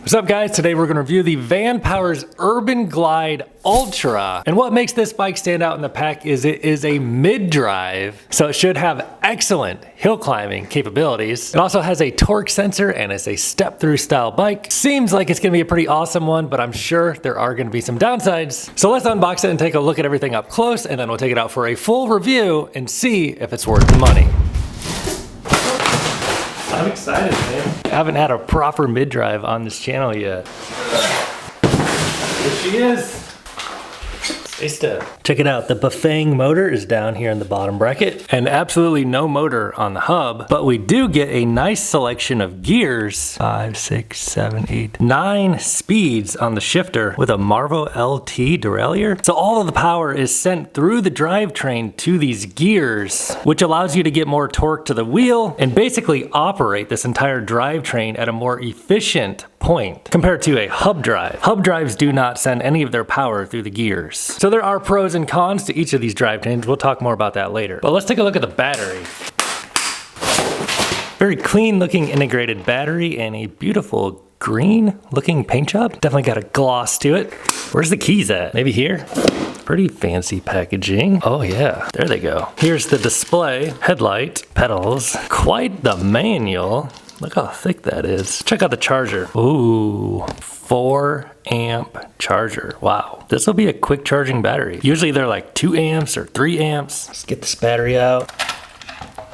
What's up guys? Today we're gonna review the Vanpowers UrbanGlide Ultra. And what makes this bike stand out in the pack is it is a mid-drive, so it should have excellent hill climbing capabilities. It also has a torque sensor and it's a step-through style bike. Seems like it's gonna be a pretty awesome one, but I'm sure there are gonna be some downsides. So let's unbox it and take a look at everything up close, and then we'll take it out for a full review and see if it's worth the money. I'm excited, man. I haven't had a proper mid-drive on this channel yet. Here she is. Stay still. Check it out. The Bafang motor is down here in the bottom bracket, and absolutely no motor on the hub, but we do get a nice selection of gears. 5, 6, 7, 8, 9 speeds on the shifter with a Marvo LT derailleur. So all of the power is sent through the drivetrain to these gears, which allows you to get more torque to the wheel and basically operate this entire drivetrain at a more efficient point compared to a hub drive. Hub drives do not send any of their power through the gears. So there are pros and cons to each of these drivetrains. We'll talk more about that later. But let's take a look at the battery. Very clean looking integrated battery and a beautiful green looking paint job. Definitely got a gloss to it. Where's the keys at? Maybe here? Pretty fancy packaging. Oh yeah, there they go. Here's the display, headlight, pedals, quite the manual. Look how thick that is. Check out the charger. Ooh, 4 amp charger. Wow, this will be a quick charging battery. Usually they're like 2 amps or 3 amps. Let's get this battery out.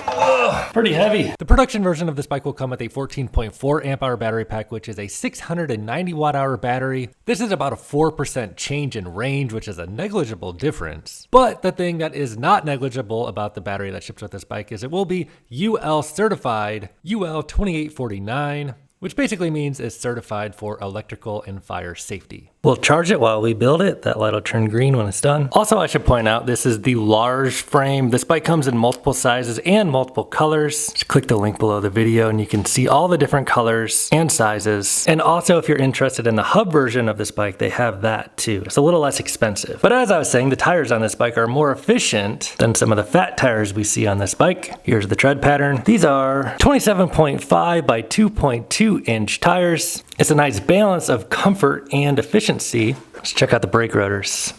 Ugh, pretty heavy. The production version of this bike will come with a 14.4 amp hour battery pack, which is a 690 watt hour battery. This is about a 4% change in range, which is a negligible difference. But the thing that is not negligible about the battery that ships with this bike is it will be UL certified, UL 2849, which basically means it's certified for electrical and fire safety. We'll charge it while we build it. That light will turn green when it's done. Also, I should point out, this is the large frame. This bike comes in multiple sizes and multiple colors. Just click the link below the video and you can see all the different colors and sizes. And also, if you're interested in the hub version of this bike, they have that too. It's a little less expensive. But as I was saying, the tires on this bike are more efficient than some of the fat tires we see on this bike. Here's the tread pattern. These are 27.5 by 2.2 inch tires. It's a nice balance of comfort and efficiency. Let's check out the brake rotors.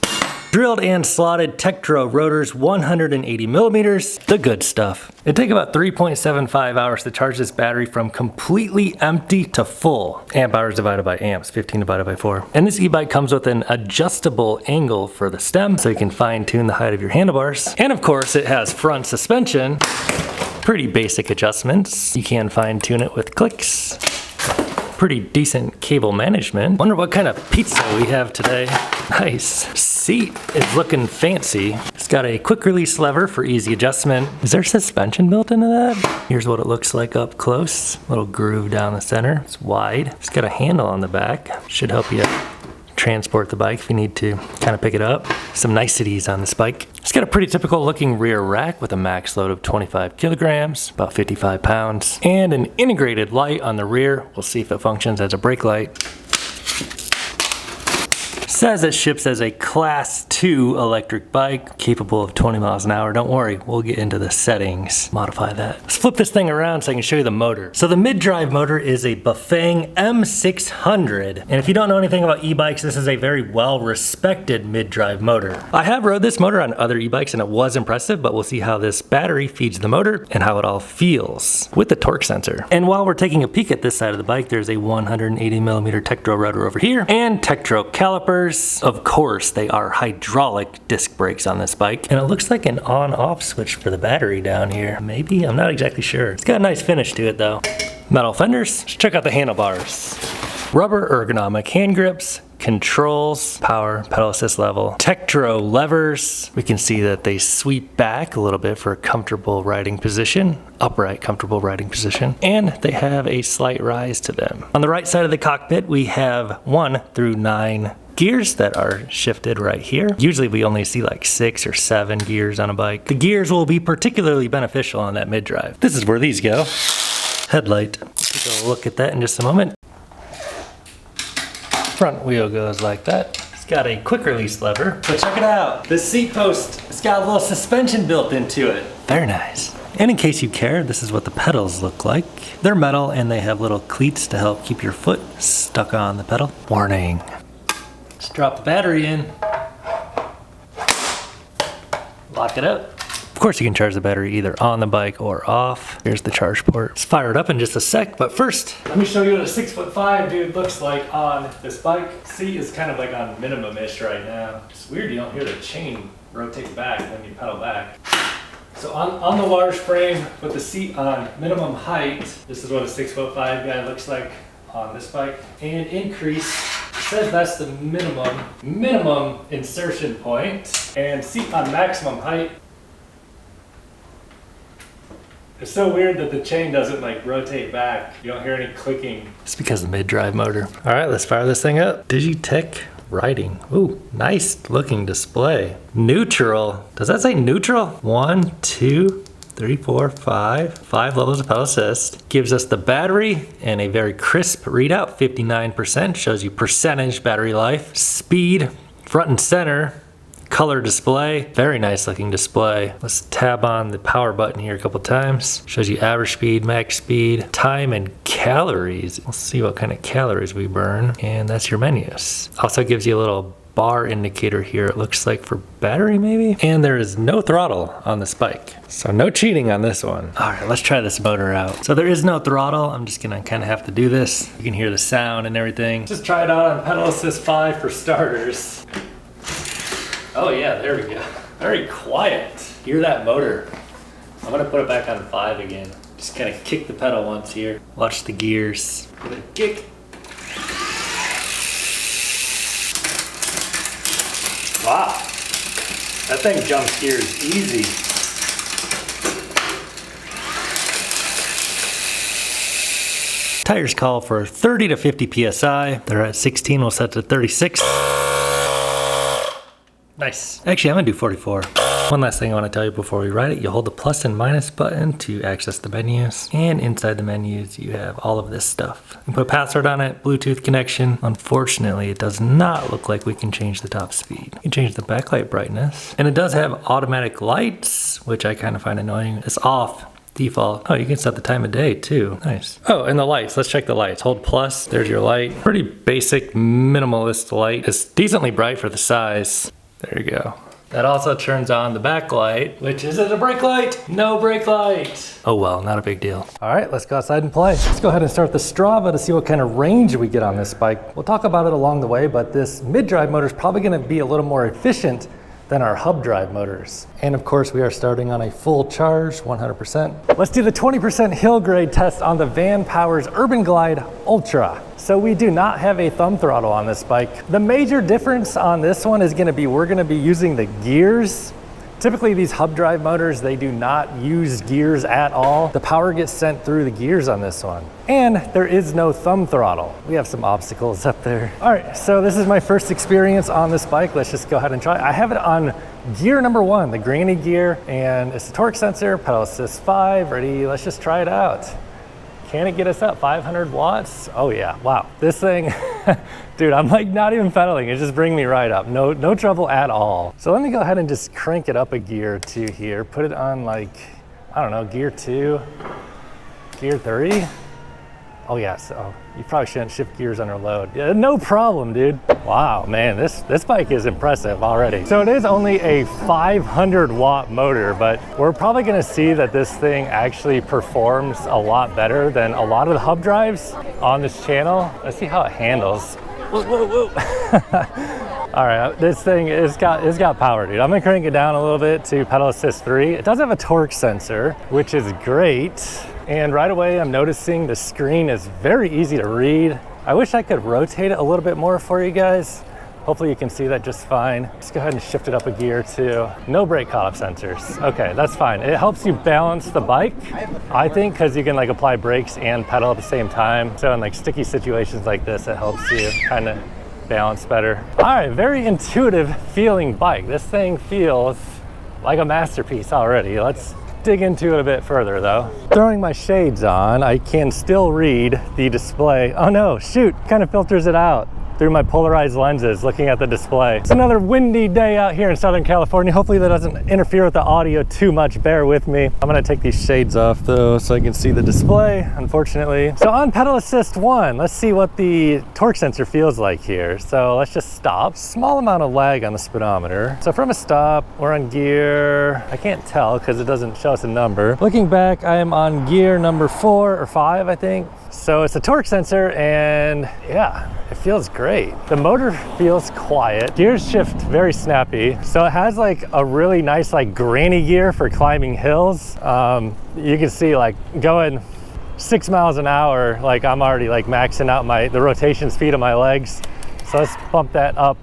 Drilled and slotted Tektro rotors, 180 millimeters, the good stuff. It'd take about 3.75 hours to charge this battery from completely empty to full. Amp hours divided by amps, 15 divided by 4. And this e-bike comes with an adjustable angle for the stem, so you can fine tune the height of your handlebars. And of course, it has front suspension. Pretty basic adjustments. You can fine tune it with clicks. Pretty decent cable management. Wonder what kind of pizza we have today. Nice. Seat is looking fancy. It's got a quick release lever for easy adjustment. Is there suspension built into that? Here's what it looks like up close. Little groove down the center. It's wide. It's got a handle on the back. Should help you transport the bike if you need to kind of pick it up. Some niceties on this bike. It's got a pretty typical looking rear rack with a max load of 25 kilograms, about 55 pounds, and an integrated light on the rear. We'll see if it functions as a brake light. Says it ships as a class 2 electric bike, capable of 20 miles an hour. Don't worry, we'll get into the settings, modify that. Let's flip this thing around so I can show you the motor. So the mid-drive motor is a Bafang M600. And if you don't know anything about e-bikes, this is a very well-respected mid-drive motor. I have rode this motor on other e-bikes and it was impressive, but we'll see how this battery feeds the motor and how it all feels with the torque sensor. And while we're taking a peek at this side of the bike, there's a 180 millimeter Tektro rotor over here and Tektro calipers. Of course, they are hydraulic disc brakes on this bike. And it looks like an on-off switch for the battery down here. Maybe? I'm not exactly sure. It's got a nice finish to it though. Metal fenders. Let's check out the handlebars. Rubber ergonomic hand grips. Controls, power, pedal assist level. Tektro levers. We can see that they sweep back a little bit for a comfortable riding position. Upright, comfortable riding position. And they have a slight rise to them. On the right side of the cockpit, we have 1 through 9 gears that are shifted right here. Usually we only see like 6 or 7 gears on a bike. The gears will be particularly beneficial on that mid-drive. This is where these go. Headlight. Take a look at that in just a moment. Front wheel goes like that. It's got a quick release lever. But check it out. The seat post, it's got a little suspension built into it. Very nice. And in case you care, this is what the pedals look like. They're metal and they have little cleats to help keep your foot stuck on the pedal. Warning. Just drop the battery in. Lock it up. Of course you can charge the battery either on the bike or off. Here's the charge port. Let's fire it up in just a sec, but first, let me show you what a 6'5" dude looks like on this bike. Seat is kind of like on minimum-ish right now. It's weird you don't hear the chain rotate back when you pedal back. So on the large frame with the seat on minimum height, this is what a 6'5" guy looks like on this bike. And increase, it says that's the minimum insertion point. And seat on maximum height. It's so weird that the chain doesn't like rotate back. You don't hear any clicking. It's because of the mid drive motor. All right, let's fire this thing up. Digitech writing. Ooh, nice looking display. Neutral. Does that say neutral? 1, 2, 3, 4, 5. 5 levels of pedal assist. Gives us the battery and a very crisp readout. 59%. Shows you percentage battery life. Speed, front and center. Color display, very nice looking display. Let's tab on the power button here a couple times. Shows you average speed, max speed, time, and calories. We'll see what kind of calories we burn. And that's your menus. Also gives you a little bar indicator here, it looks like for battery maybe. And there is no throttle on this bike. So no cheating on this one. All right, let's try this motor out. So there is no throttle. I'm just gonna kind of have to do this. You can hear the sound and everything. Just try it out on Pedal Assist 5 for starters. Oh yeah, there we go. Very quiet. Hear that motor. I'm gonna put it back on 5 again. Just kind of kick the pedal once here. Watch the gears. Give it a kick. Wow. That thing jumps gears easy. Tires call for 30 to 50 PSI. They're at 16, we'll set to 36. Nice. Actually, I'm gonna do 44. One last thing I want to tell you before we ride it, you hold the plus and minus button to access the menus. And inside the menus, you have all of this stuff. You can put a password on it, Bluetooth connection. Unfortunately, it does not look like we can change the top speed. You can change the backlight brightness. And it does have automatic lights, which I kind of find annoying. It's off. Default. Oh, you can set the time of day too. Nice. Oh, and the lights. Let's check the lights. Hold plus. There's your light. Pretty basic, minimalist light. It's decently bright for the size. There you go. That also turns on the backlight, which is it a brake light? No brake light. Oh well, not a big deal. All right, let's go outside and play. Let's go ahead and start the Strava to see what kind of range we get on this bike. We'll talk about it along the way, but this mid-drive motor is probably gonna be a little more efficient than our hub drive motors. And of course, we are starting on a full charge, 100%. Let's do the 20% hill grade test on the Vanpowers UrbanGlide Ultra. So we do not have a thumb throttle on this bike. The major difference on this one is gonna be, we're gonna be using the gears. Typically these hub drive motors, they do not use gears at all. The power gets sent through the gears on this one. And there is no thumb throttle. We have some obstacles up there. All right, so this is my first experience on this bike. Let's just go ahead and try. I have it on gear number 1, the granny gear, and it's a torque sensor, pedal assist 5, ready, let's just try it out. Can it get us up 500 watts? Oh yeah, wow. This thing, dude, I'm like not even pedaling. It just brings me right up. No trouble at all. So let me go ahead and just crank it up a gear or 2 here. Put it on like, I don't know, gear 2, gear 3. Oh yeah, so you probably shouldn't shift gears under load. Yeah, no problem, dude. Wow, man, this bike is impressive already. So it is only a 500 watt motor, but we're probably gonna see that this thing actually performs a lot better than a lot of the hub drives on this channel. Let's see how it handles. Whoa, whoa, whoa. All right, this thing it's got power, dude. I'm gonna crank it down a little bit to pedal assist 3. It does have a torque sensor, which is great. And right away, I'm noticing the screen is very easy to read. I wish I could rotate it a little bit more for you guys. Hopefully you can see that just fine. Just go ahead and shift it up a gear too. No brake cutoff sensors. Okay, that's fine. It helps you balance the bike, I think, because you can like apply brakes and pedal at the same time. So in like sticky situations like this, it helps you kind of balance better. All right, very intuitive feeling bike. This thing feels like a masterpiece already. Let's dig into it a bit further though. Throwing my shades on, I can still read the display. Oh no, shoot, kind of filters it out. through my polarized lenses looking at the display. It's another windy day out here in Southern California. Hopefully that doesn't interfere with the audio too much. Bear with me. I'm gonna take these shades off though so I can see the display, unfortunately. So on pedal assist 1, let's see what the torque sensor feels like here. So let's just stop. Small amount of lag on the speedometer. So from a stop, we're on gear, I can't tell because it doesn't show us a number. Looking back, I am on gear number 4 or 5, I think. So it's a torque sensor, and yeah, it feels great. The motor feels quiet. Gears shift very snappy. So it has like a really nice like granny gear for climbing hills. You can see like going 6 miles an hour, like I'm already like maxing out the rotation speed of my legs. So let's bump that up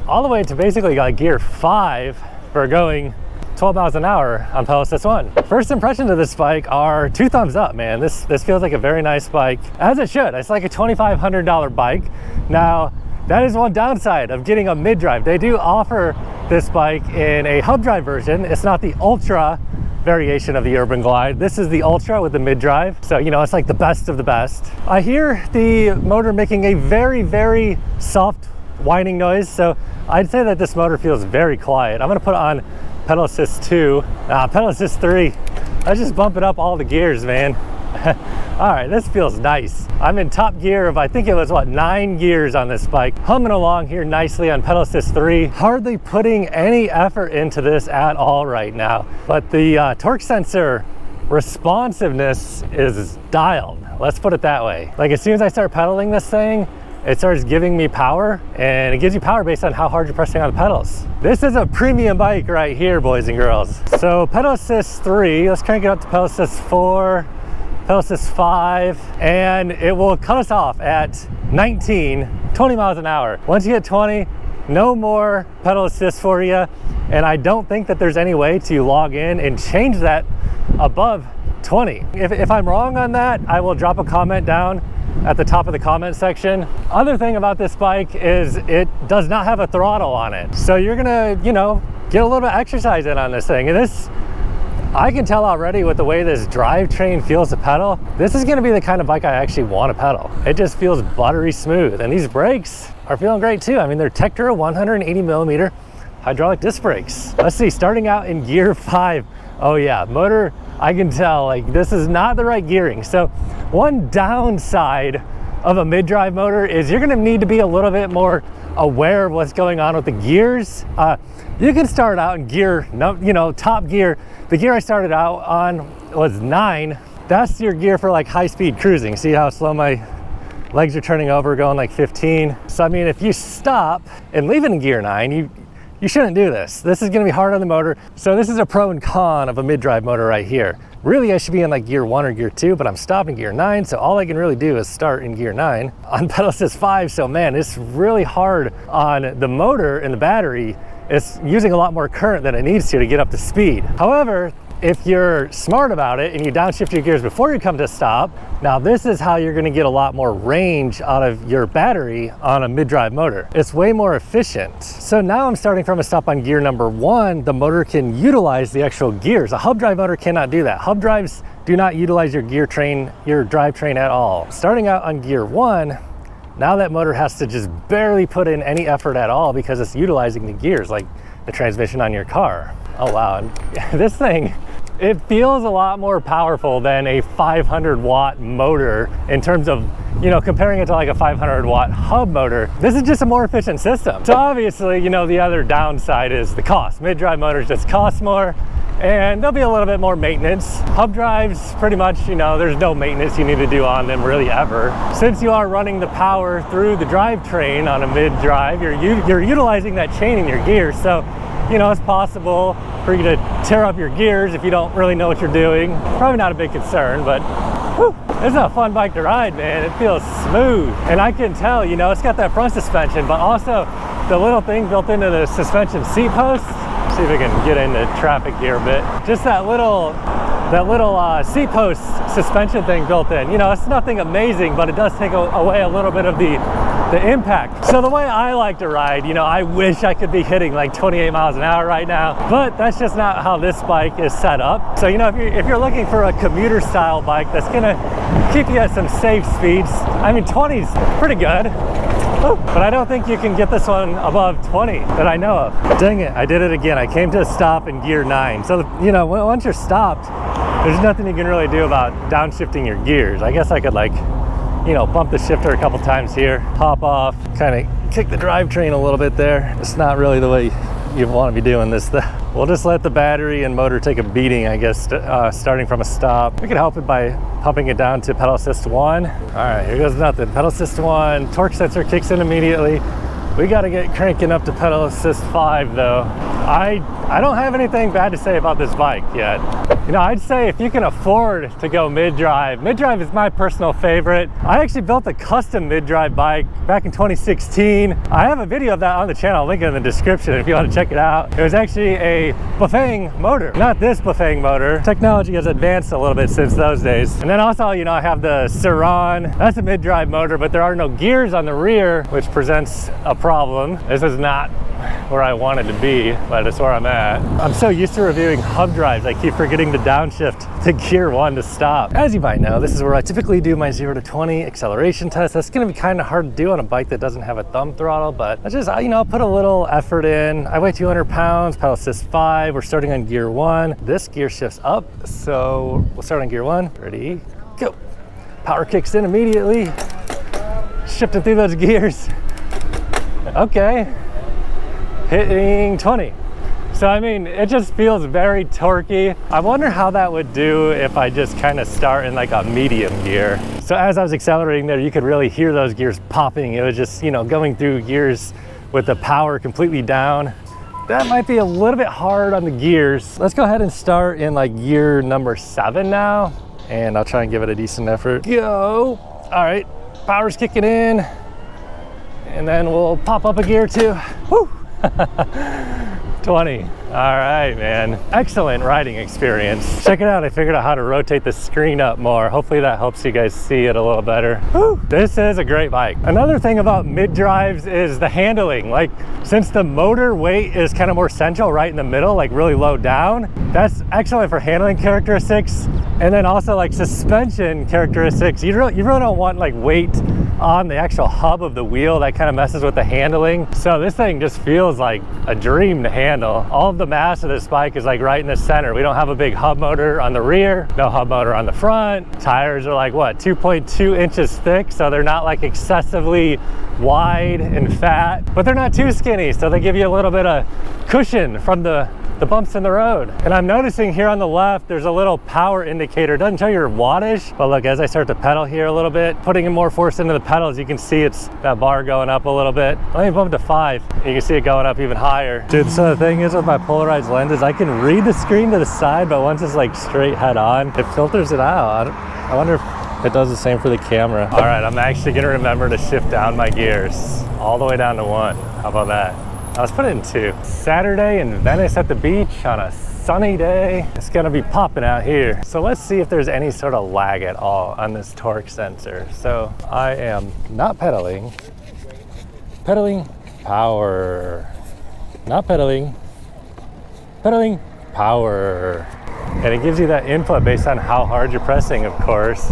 all the way to basically like gear 5 for going 12 miles an hour on pedal assist 1. First impressions of this bike are 2 thumbs up, man. This feels like a very nice bike, as it should. It's like a $2,500 bike. Now, that is one downside of getting a mid-drive. They do offer this bike in a hub drive version. It's not the Ultra variation of the UrbanGlide. This is the Ultra with the mid-drive. So, you know, it's like the best of the best. I hear the motor making a very, very soft whining noise. So I'd say that this motor feels very quiet. I'm gonna put it on pedal assist 2, pedal assist 3. Let's just bump it up all the gears, man. All right, this feels nice. I'm in top gear of, I think it was what, 9 gears on this bike. Humming along here nicely on pedal assist 3. Hardly putting any effort into this at all right now. But the torque sensor responsiveness is dialed. Let's put it that way. Like as soon as I start pedaling this thing, it starts giving me power, and it gives you power based on how hard you're pressing on the pedals. This is a premium bike right here, boys and girls. So pedal assist 3, let's crank it up to pedal assist 4, pedal assist 5, and it will cut us off at 20 miles an hour. Once you hit 20, no more pedal assist for you, and I don't think that there's any way to log in and change that above 20. If I'm wrong on that, I will drop a comment down at the top of the comment section. Other thing about this bike is it does not have a throttle on it. So you're gonna, you know, get a little bit of exercise in on this thing. And this, I can tell already with the way this drivetrain feels to pedal, this is gonna be the kind of bike I actually want to pedal. It just feels buttery smooth. And these brakes are feeling great too. I mean, they're Tektro 180 millimeter hydraulic disc brakes. Let's see, starting out in gear 5. Oh yeah, motor, I can tell like this is not the right gearing. So one downside of a mid-drive motor is you're gonna need to be a little bit more aware of what's going on with the gears. You can start out in gear, you know, top gear. The gear I started out on was 9. That's your gear for like high-speed cruising. See how slow my legs are turning over, going like 15. So I mean, if you stop and leave it in gear 9, you shouldn't do this. This is gonna be hard on the motor. So this is a pro and con of a mid-drive motor right here. Really, I should be in like gear 1 or gear 2, but I'm stopping gear 9, so all I can really do is start in gear 9 on pedal assist 5. So man, it's really hard on the motor and the battery. It's using a lot more current than it needs to get up to speed. However, if you're smart about it and you downshift your gears before you come to a stop, now this is how you're gonna get a lot more range out of your battery on a mid-drive motor. It's way more efficient. So now I'm starting from a stop on gear number 1, the motor can utilize the actual gears. A hub drive motor cannot do that. Hub drives do not utilize your drivetrain at all. Starting out on gear 1, now that motor has to just barely put in any effort at all because it's utilizing the gears like the transmission on your car. Oh wow, this thing, it feels a lot more powerful than a 500 watt motor in terms of, you know, comparing it to like a 500 watt hub motor. This is just a more efficient system. So obviously, you know, the other downside is the cost. Mid-drive motors just cost more and there'll be a little bit more maintenance. Hub drives, pretty much, you know, there's no maintenance you need to do on them really ever. Since you are running the power through the drivetrain on a mid-drive, you're utilizing that chain in your gears. So, you know, it's possible for you to tear up your gears if you don't really know what you're doing. Probably not a big concern, but whew, this is a fun bike to ride, man. It feels smooth. And I can tell, you know, it's got that front suspension, but also the little thing built into the suspension seat post. See if I can get into traffic here a bit. Just that little seat post suspension thing built in. You know, it's nothing amazing, but it does take away a little bit of the impact. So the way I like to ride, you know, I wish I could be hitting like 28 miles an hour right now, but that's just not how this bike is set up. So, you know, if you're looking for a commuter style bike that's gonna keep you at some safe speeds, I mean, 20's pretty good. Oh, but I don't think you can get this one above 20 that I know of. Dang it, I did it again. I came to a stop in gear 9. So, you know, once you're stopped, there's nothing you can really do about downshifting your gears. I guess I could, like, you know, bump the shifter a couple times here, hop off, kind of kick the drivetrain a little bit there. It's not really the way you want to be doing this. We'll just let the battery and motor take a beating, I guess, starting from a stop. We can help it by pumping it down to pedal assist 1. All right, here goes nothing. Pedal assist 1, torque sensor kicks in immediately. We got to get cranking up to pedal assist 5 though. I don't have anything bad to say about this bike yet. You know, I'd say if you can afford to go mid-drive is my personal favorite. I actually built a custom mid-drive bike back in 2016. I have a video of that on the channel. I'll link it in the description if you want to check it out. It was actually a Bafang motor, not this Bafang motor. Technology has advanced a little bit since those days. And then also, you know, I have the Saran. That's a mid-drive motor, but there are no gears on the rear, which presents a problem. This is not where I wanted to be, but it's where I'm at. I'm so used to reviewing hub drives, I keep forgetting to downshift to gear 1 to stop. As you might know, this is where I typically do my 0 to 20 acceleration test. That's gonna be kind of hard to do on a bike that doesn't have a thumb throttle, but I just, you know, put a little effort in. I weigh 200 pounds, pedal assist 5. We're starting on gear 1. This gear shifts up, so we'll start on gear 1. Ready, go. Power kicks in immediately. Shifting through those gears. Okay. Hitting 20. So I mean, it just feels very torquey. I wonder how that would do if I just kind of start in like a medium gear. So as I was accelerating there, you could really hear those gears popping. It was just, you know, going through gears with the power completely down. That might be a little bit hard on the gears. Let's go ahead and start in like gear number 7 now, and I'll try and give it a decent effort. Go. All right, power's kicking in, and then we'll pop up a gear 2. Woo. 20. All right, man. Excellent riding experience. Check it out. I figured out how to rotate the screen up more. Hopefully that helps you guys see it a little better. Whew. This is a great bike. Another thing about mid-drives is the handling. Like, since the motor weight is kind of more central, right in the middle, like really low down, that's excellent for handling characteristics. And then also like suspension characteristics. You really don't want like weight on the actual hub of the wheel. That kind of messes with the handling. So this thing just feels like a dream to handle. All of the mass of this bike is like right in the center. We don't have a big hub motor on the rear, no hub motor on the front. Tires are like what, 2.2 inches thick, so they're not like excessively wide and fat, but they're not too skinny, so they give you a little bit of cushion from the bumps in the road. And I'm noticing here on the left, there's a little power indicator. It doesn't show your wattage, but look, as I start to pedal here a little bit, putting in more force into the pedals, you can see it's that bar going up a little bit. Let me bump to 5. You can see it going up even higher. Dude, so the thing is with my polarized lenses, I can read the screen to the side, but once it's like straight head on, it filters it out. I wonder if it does the same for the camera. All right, I'm actually gonna remember to shift down my gears all the way down to 1. How about that? Let's put it in 2. Saturday in Venice at the beach on a sunny day. It's gonna be popping out here. So let's see if there's any sort of lag at all on this torque sensor. So I am not pedaling. Pedaling, power. Not pedaling. Pedaling, power. And it gives you that input based on how hard you're pressing, of course.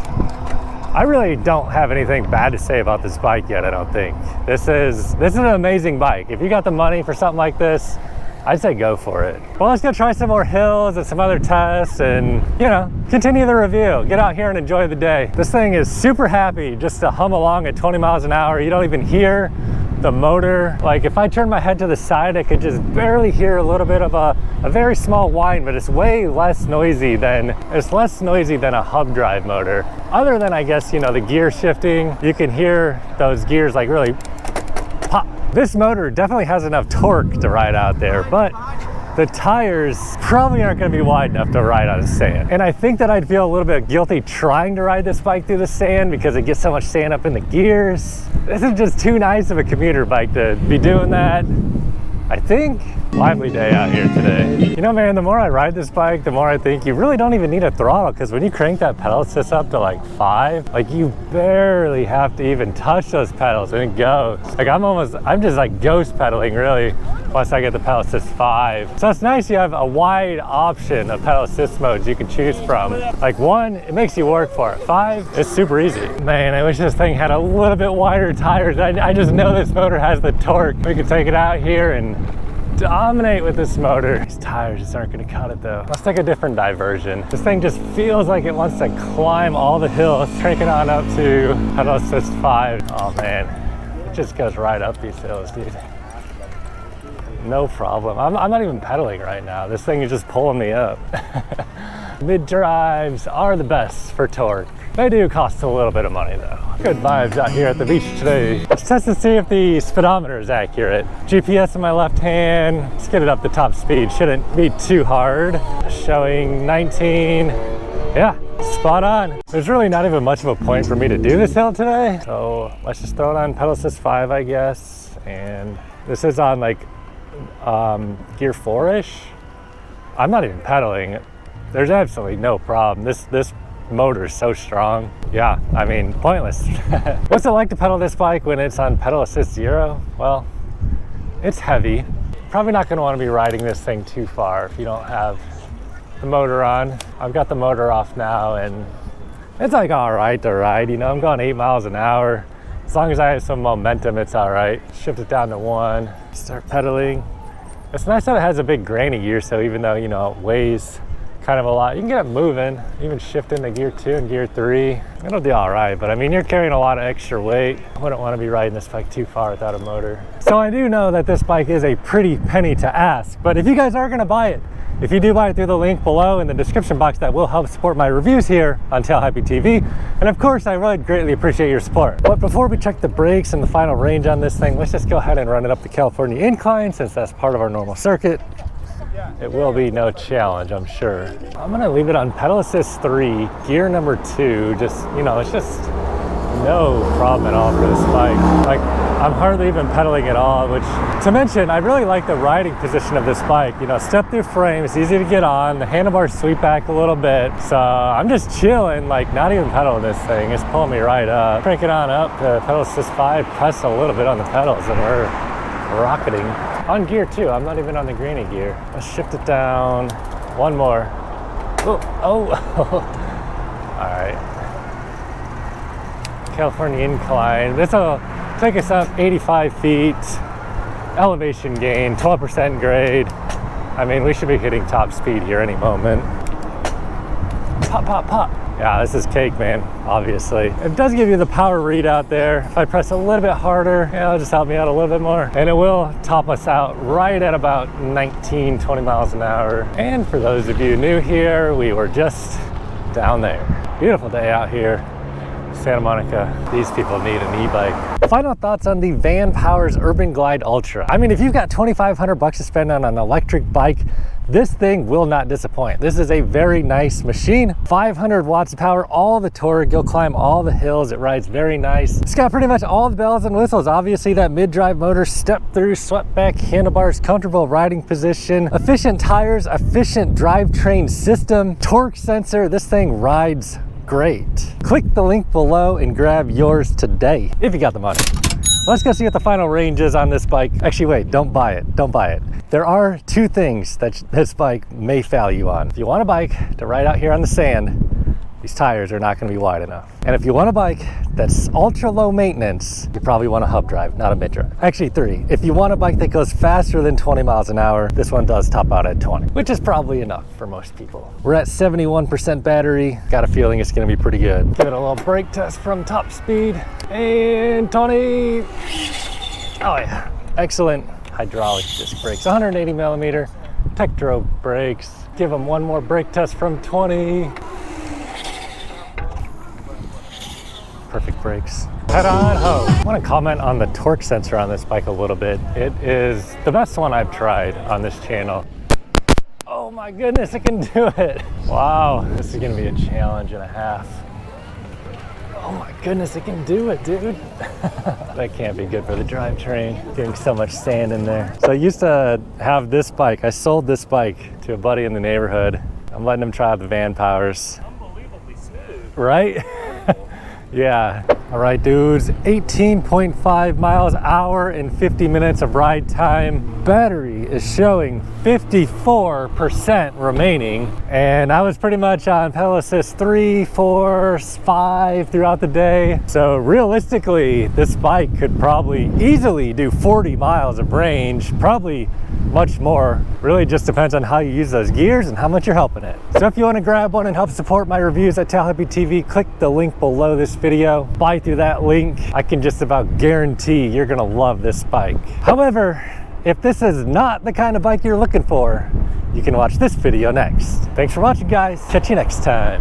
I really don't have anything bad to say about this bike yet, I don't think. This is an amazing bike. If you got the money for something like this, I'd say go for it. Well, let's go try some more hills and some other tests and, you know, continue the review. Get out here and enjoy the day. This thing is super happy just to hum along at 20 miles an hour. You don't even hear the motor. Like if I turn my head to the side, I could just barely hear a little bit of a very small whine, but it's way less noisy than, a hub drive motor. Other than, I guess, you know, the gear shifting, you can hear those gears like really pop. This motor definitely has enough torque to ride out there, but the tires probably aren't going to be wide enough to ride on sand. And I think that I'd feel a little bit guilty trying to ride this bike through the sand because it gets so much sand up in the gears. This is just too nice of a commuter bike to be doing that, I think. Lively day out here today. You know, man, the more I ride this bike, the more I think you really don't even need a throttle, because when you crank that pedal assist up to like 5, like you barely have to even touch those pedals and it goes. Like I'm just like ghost pedaling really once I get the pedal assist 5. So it's nice you have a wide option of pedal assist modes you can choose from. Like 1, it makes you work for it. 5, it's super easy. Man, I wish this thing had a little bit wider tires. I just know this motor has the torque. We could take it out here and dominate with this motor. These tires just aren't gonna cut it though. Let's take a different diversion. This thing just feels like it wants to climb all the hills. Crank it on up to pedal assist 5. Oh man, it just goes right up these hills, dude. No problem. I'm not even pedaling right now. This thing is just pulling me up. Mid drives are the best for torque. They do cost a little bit of money though. Good vibes out here at the beach today. Let's test and see if the speedometer is accurate. GPS in my left hand. Let's get it up to top speed. Shouldn't be too hard. Showing 19. Yeah, spot on. There's really not even much of a point for me to do this hill today. So let's just throw it on pedal assist 5, I guess. And this is on like gear 4-ish. I'm not even pedaling. There's absolutely no problem. This motor is so strong. Yeah, I mean, pointless. What's it like to pedal this bike when it's on pedal assist 0? Well, it's heavy. Probably not gonna wanna be riding this thing too far if you don't have the motor on. I've got the motor off now and it's like all right to ride, you know, I'm going 8 miles an hour. As long as I have some momentum, it's all right. Shift it down to 1, start pedaling. It's nice that it has a big granny gear, so even though, you know, it weighs kind of a lot, you can get it moving, even shift into gear 2 and gear 3. It'll do all right, but I mean, you're carrying a lot of extra weight. I wouldn't want to be riding this bike too far without a motor. So I do know that this bike is a pretty penny to ask, but if you guys are gonna buy it, if you do buy it through the link below in the description box, that will help support my reviews here on Tail Happy TV. And of course, I really greatly appreciate your support. But before we check the brakes and the final range on this thing, let's just go ahead and run it up the California incline, since that's part of our normal circuit. It will be no challenge, I'm sure. I'm gonna leave it on pedal assist 3, gear number 2. Just, you know, it's just no problem at all for this bike. Like, I'm hardly even pedaling at all, which, to mention, I really like the riding position of this bike. You know, step through frame, it's easy to get on, the handlebars sweep back a little bit. So I'm just chilling, like not even pedaling this thing. It's pulling me right up. Crank it on up to pedal assist 5, press a little bit on the pedals and we're rocketing. On gear 2, I'm not even on the greeny gear. Let's shift it down. 1 more. Oh. All right. California incline. This will take us up 85 feet. Elevation gain, 12% grade. I mean, we should be hitting top speed here any moment. Pop, pop, pop. Yeah, this is cake, man, obviously. It does give you the power readout there. If I press a little bit harder, yeah, it'll just help me out a little bit more. And it will top us out right at about 19, 20 miles an hour. And for those of you new here, we were just down there. Beautiful day out here. Santa Monica. These people need an e-bike. Final thoughts on the Vanpowers UrbanGlide Ultra. I mean, if you've got 2,500 bucks to spend on an electric bike, this thing will not disappoint. This is a very nice machine. 500 watts of power, all the torque. You'll climb all the hills. It rides very nice. It's got pretty much all the bells and whistles. Obviously, that mid-drive motor, step through, swept back handlebars, comfortable riding position, efficient tires, efficient drivetrain system, torque sensor. This thing rides great. Click the link below and grab yours today if you got the money. Let's go see what the final range is on this bike. Actually, wait, don't buy it. Don't buy it. There are 2 things that this bike may fail you on. If you want a bike to ride out here on the sand, these tires are not going to be wide enough. And if you want a bike that's ultra low maintenance, you probably want a hub drive, not a mid drive. Actually, 3. If you want a bike that goes faster than 20 miles an hour, this one does top out at 20, which is probably enough for most people. We're at 71% battery. Got a feeling it's going to be pretty good. Give it a little brake test from top speed. And 20. Oh yeah, excellent. Hydraulic disc brakes, 180 millimeter Tektro brakes. Give them 1 more brake test from 20. Perfect brakes. Head on home. I want to comment on the torque sensor on this bike a little bit. It is the best one I've tried on this channel. Oh my goodness, it can do it. Wow, this is gonna be a challenge and a half. Oh my goodness, it can do it, dude. That can't be good for the drivetrain. Getting so much sand in there. So I used to have this bike. I sold this bike to a buddy in the neighborhood. I'm letting him try the Vanpowers. Unbelievably smooth. Right? Yeah. All right, dudes, 18.5 miles an hour and 50 minutes of ride time. Battery is showing 54% remaining. And I was pretty much on pedal assist 3, 4, 5 throughout the day. So realistically, this bike could probably easily do 40 miles of range, probably much more. Really just depends on how you use those gears and how much you're helping it. So if you want to grab one and help support my reviews at Tail Hippie TV, click the link below this video. Buy through that link. I can just about guarantee you're gonna love this bike. However, if this is not the kind of bike you're looking for, you can watch this video next. Thanks for watching, guys. Catch you next time.